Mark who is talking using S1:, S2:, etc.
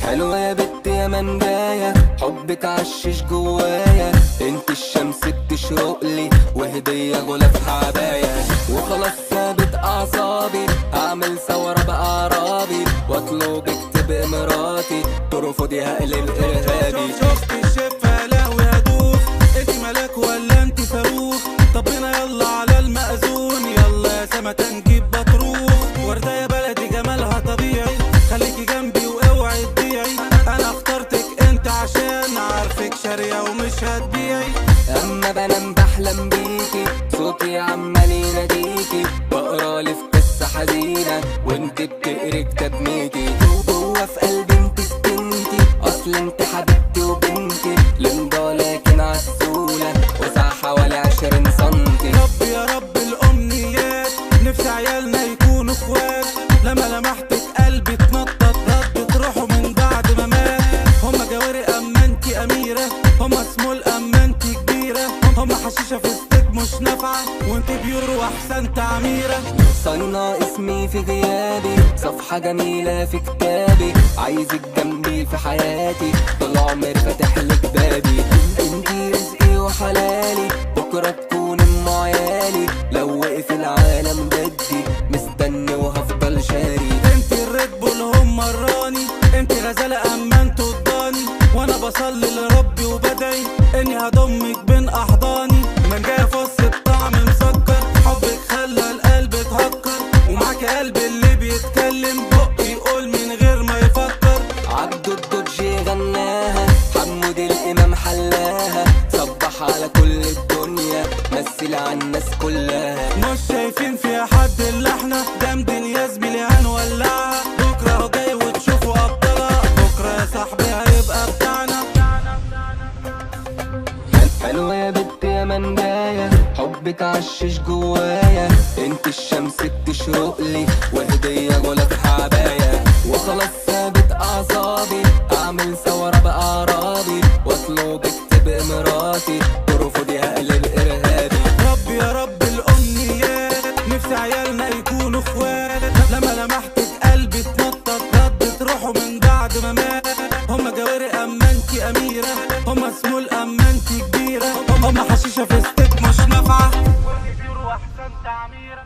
S1: حلوة يا بت يا منجاية، حبك عشش جوايا، انت الشمس بتشرقلي وهدية غلاف عباية. وخلاص ثابت اعصابي، اعمل ثورة بأعرابي واطلبك تبقى مراتي، ترفضي هقلب ارهابي.
S2: شفت الشفة لهوي هدوخ، انت ملاك ولا انت صاروخ؟ طب بينا يلا على المأذون، يلا يا سما تنجيب بطروخ. وردة يا بلدي جمالها طبيعي، خليكي جنبي واوعي تضيعي. انا اخترتك انت عشان عارفك شارية ومش هتبيعي.
S1: اما بنام بحلم بيكي، صوتي عمال يناديكي، بقرالي في قصة حزينة وانت بتقري كتاب ميتي. جوه في قلبي انت سكنتي، اصل انت حبيبتي وبنتي، لمضة لكن عسولة وسع حوالي 20 سنتي.
S2: رب يا رب الامنيات، نفسي عيالنا يكونوا اخوات. لما لمحتك قلبي اتنطط، ردت روحه من بعد ما مات. هما جواري اما انتي اميرة، هما سمول اما انتي كبيرة، هما حشيشة في ستيك مش نافعة وانت بيور واحسن تعميرة.
S1: صاينة اسمي في غيابي، صفحة جميلة في كتابي، عايزك جنبي في حياتي، طول عمري فاتحلك بابي. انتي رزقي وحلالي، بكرة تكون ام عيالي، لو وقف العالم ضدي مستني وهفضل شاري.
S2: انتي الريد بول هم مراني، انتي غزالة اما انتوا ضداني، وانا بصلي لربي وبدعي اني هضمك بين احضاني. من جاي فص بطعم مسكر، حبك خلى القلب اتهكر، ومعاك قلب اللي بيتكلم بقي يقول من غير ما يفكر.
S1: عبدو الدوجي غناها، حمود الامام حلاها، صبح على كل الدنيا، مثل على الناس كلها.
S2: مش شايفين فيها حد الا احنا، جامدين يا زميلي هنولعها. بكره اهو جاي وتشوفوا ابطالها، بكره يا صاحبي هيبقى بتاعنا.
S1: حلوة يا بت يا منجاية، حبك عشش جوايا، انت الشمس بتشرقلي وهدية غلاف عباية. وخلاص ثابت اعصابي، اعمل ثورة بأعرابي واطلبك تبقى مراتي، ترفضي هقلب ارهابي.
S2: رب يا رب الامنيات، نفسي عيالنا يكونوا اخوات. لما لمحتك قلبي اتنطط، ردت روحه من بعد ما مات. هما جواري اما انتي اميرة، هما سمول اما انتي كبيرة، هما حشيشة في ستيك مش نافعة وانتي بيور واحسن تعميرة.